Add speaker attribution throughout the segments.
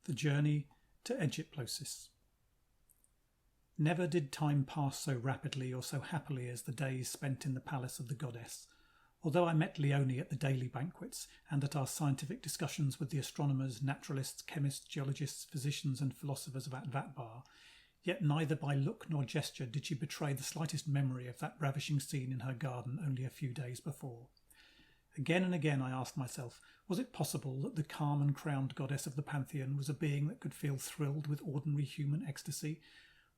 Speaker 1: The Journey to Egyptlosis. Never did time pass so rapidly or so happily as the days spent in the palace of the goddess. Although I met Leonie at the daily banquets and at our scientific discussions with the astronomers, naturalists, chemists, geologists, physicians and philosophers of Atvatabar, yet neither by look nor gesture did she betray the slightest memory of that ravishing scene in her garden only a few days before. Again and again I asked myself, was it possible that the calm and crowned goddess of the pantheon was a being that could feel thrilled with ordinary human ecstasy?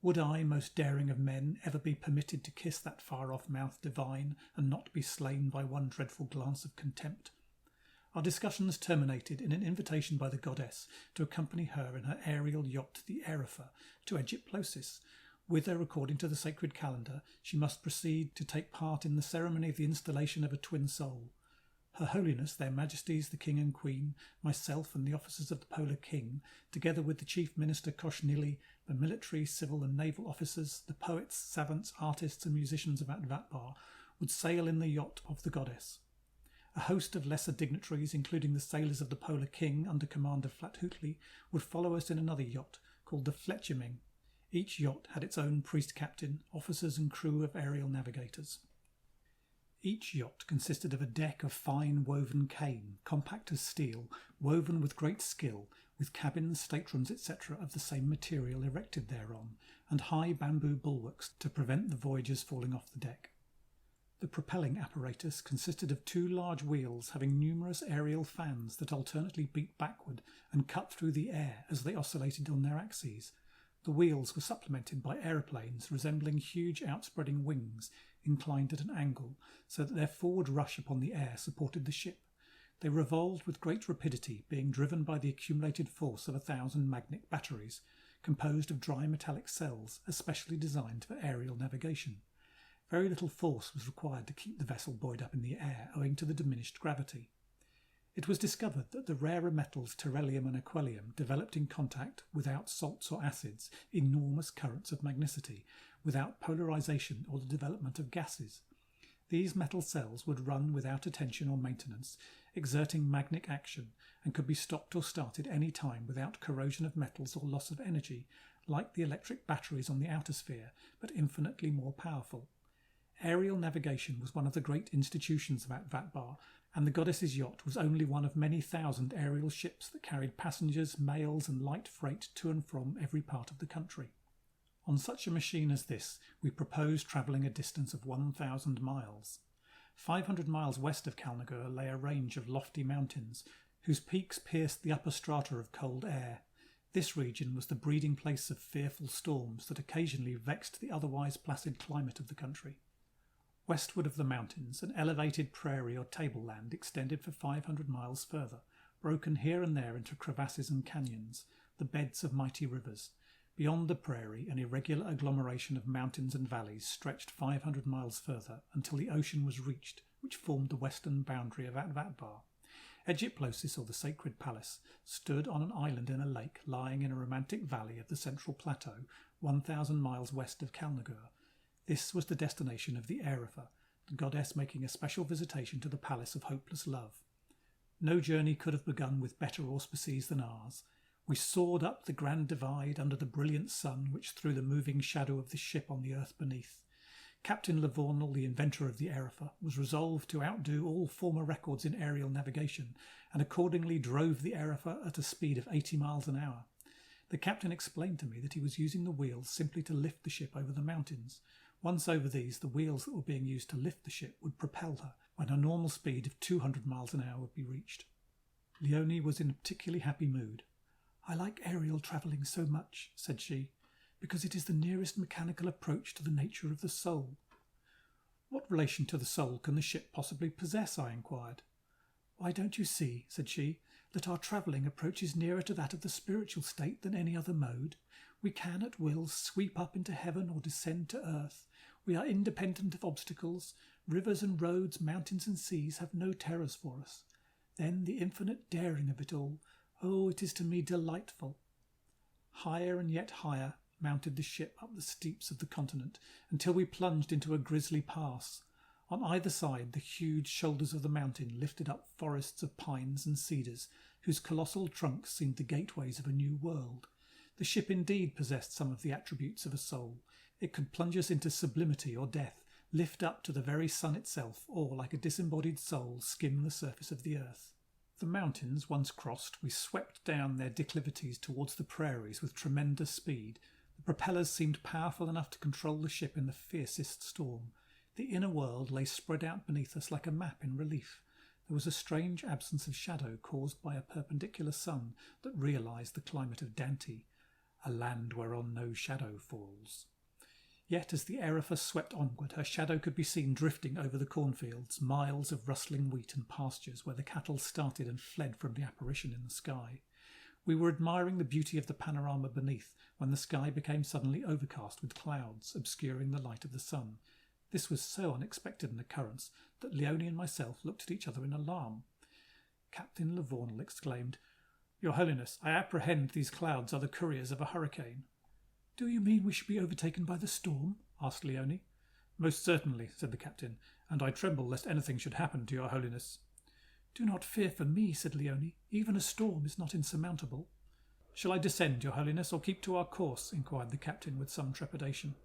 Speaker 1: Would I, most daring of men, ever be permitted to kiss that far-off mouth divine and not be slain by one dreadful glance of contempt? Our discussions terminated in an invitation by the goddess to accompany her in her aerial yacht, the Aretha, to Egyptlosis, whither, according to the sacred calendar, she must proceed to take part in the ceremony of the installation of a twin soul. Her Holiness, their Majesties, the King and Queen, myself and the officers of the Polar King, together with the Chief Minister Koshnili, the military, civil and naval officers, the poets, savants, artists and musicians of Atvatabar, would sail in the yacht of the goddess. A host of lesser dignitaries, including the sailors of the Polar King under command of Flathutli, would follow us in another yacht called the Fletcheming. Each yacht had its own priest-captain, officers and crew of aerial navigators. Each yacht consisted of a deck of fine woven cane, compact as steel, woven with great skill, with cabins, staterooms, etc. of the same material erected thereon, and high bamboo bulwarks to prevent the voyagers falling off the deck. The propelling apparatus consisted of two large wheels having numerous aerial fans that alternately beat backward and cut through the air as they oscillated on their axes. The wheels were supplemented by aeroplanes resembling huge outspreading wings, inclined at an angle, so that their forward rush upon the air supported the ship. They revolved with great rapidity, being driven by the accumulated force of 1,000 magnetic batteries, composed of dry metallic cells, especially designed for aerial navigation. Very little force was required to keep the vessel buoyed up in the air, owing to the diminished gravity. It was discovered that the rarer metals terrelium and aquilium developed in contact, without salts or acids, enormous currents of magnicity, without polarization or the development of gases. These metal cells would run without attention or maintenance, exerting magnetic action, and could be stopped or started any time without corrosion of metals or loss of energy, like the electric batteries on the outer sphere, but infinitely more powerful. Aerial navigation was one of the great institutions of Atvatabar, and the goddess's yacht was only one of many thousand aerial ships that carried passengers, mails and light freight to and from every part of the country. On such a machine as this, we proposed travelling a distance of 1,000 miles. 500 miles west of Kalnagur lay a range of lofty mountains, whose peaks pierced the upper strata of cold air. This region was the breeding place of fearful storms that occasionally vexed the otherwise placid climate of the country. Westward of the mountains, an elevated prairie or tableland extended for 500 miles further, broken here and there into crevasses and canyons, the beds of mighty rivers. Beyond the prairie, an irregular agglomeration of mountains and valleys stretched 500 miles further until the ocean was reached, which formed the western boundary of Atvatabar. Egyptlosis, or the Sacred Palace, stood on an island in a lake lying in a romantic valley of the central plateau, 1,000 miles west of Kalnagur. This was the destination of the Aretha, the goddess making a special visitation to the Palace of Hopeless Love. No journey could have begun with better auspices than ours. We soared up the grand divide under the brilliant sun which threw the moving shadow of the ship on the earth beneath. Captain Lavornal, the inventor of the Aretha, was resolved to outdo all former records in aerial navigation, and accordingly drove the Aretha at a speed of 80 miles an hour. The captain explained to me that he was using the wheels simply to lift the ship over the mountains. Once over these, the wheels that were being used to lift the ship would propel her, when a normal speed of 200 miles an hour would be reached. Leonie was in a particularly happy mood. "I like aerial travelling so much," said she, "because it is the nearest mechanical approach to the nature of the soul." "What relation to the soul can the ship possibly possess?" I inquired. "Why, don't you see," said she, "that our travelling approaches nearer to that of the spiritual state than any other mode? We can at will sweep up into heaven or descend to earth. We are independent of obstacles. Rivers and roads, mountains and seas have no terrors for us. Then the infinite daring of it all. Oh, it is to me delightful." Higher and yet higher mounted the ship up the steeps of the continent until we plunged into a grisly pass. On either side, the huge shoulders of the mountain lifted up forests of pines and cedars, whose colossal trunks seemed the gateways of a new world. The ship indeed possessed some of the attributes of a soul. It could plunge us into sublimity or death, lift up to the very sun itself, or, like a disembodied soul, skim the surface of the earth. The mountains once crossed, we swept down their declivities towards the prairies with tremendous speed. The propellers seemed powerful enough to control the ship in the fiercest storm. The inner world lay spread out beneath us like a map in relief. There was a strange absence of shadow caused by a perpendicular sun that realised the climate of Dante, a land whereon no shadow falls. Yet as the Erebus swept onward, her shadow could be seen drifting over the cornfields, miles of rustling wheat and pastures where the cattle started and fled from the apparition in the sky. We were admiring the beauty of the panorama beneath when the sky became suddenly overcast with clouds, obscuring the light of the sun. This was so unexpected an occurrence that Leonie and myself looked at each other in alarm. Captain Lavornell exclaimed, "Your Holiness, I apprehend these clouds are the couriers of a hurricane." "Do you mean we should be overtaken by the storm?" asked Leonie. "Most certainly," said the captain, "and I tremble lest anything should happen to your Holiness." "Do not fear for me," said Leonie. "Even a storm is not insurmountable." "Shall I descend, your Holiness, or keep to our course?" inquired the captain with some trepidation.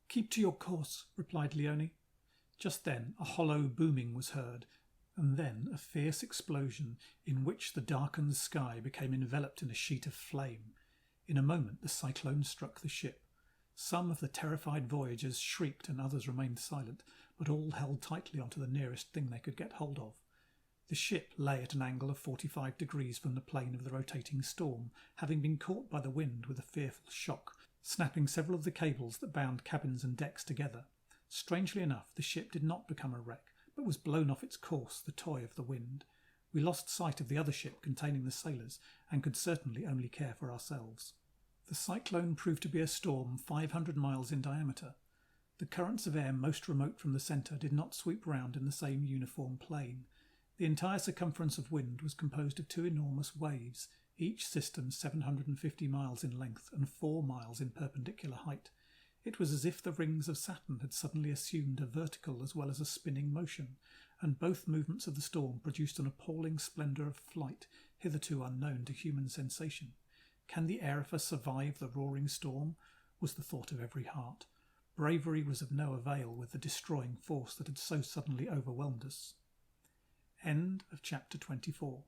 Speaker 1: "Keep to your course," replied Leonie. Just then a hollow booming was heard, and then a fierce explosion in which the darkened sky became enveloped in a sheet of flame. In a moment the cyclone struck the ship. Some of the terrified voyagers shrieked and others remained silent, but all held tightly onto the nearest thing they could get hold of. The ship lay at an angle of 45 degrees from the plane of the rotating storm, having been caught by the wind with a fearful shock, snapping several of the cables that bound cabins and decks together. Strangely enough, the ship did not become a wreck, but was blown off its course, the toy of the wind. We lost sight of the other ship containing the sailors, and could certainly only care for ourselves. The cyclone proved to be a storm 500 miles in diameter. The currents of air most remote from the centre did not sweep round in the same uniform plane. The entire circumference of wind was composed of two enormous waves, each system 750 miles in length and 4 miles in perpendicular height. It was as if the rings of Saturn had suddenly assumed a vertical as well as a spinning motion, and both movements of the storm produced an appalling splendour of flight hitherto unknown to human sensation. Can the Erebus survive the roaring storm? Was the thought of every heart. Bravery was of no avail with the destroying force that had so suddenly overwhelmed us. End of chapter 24.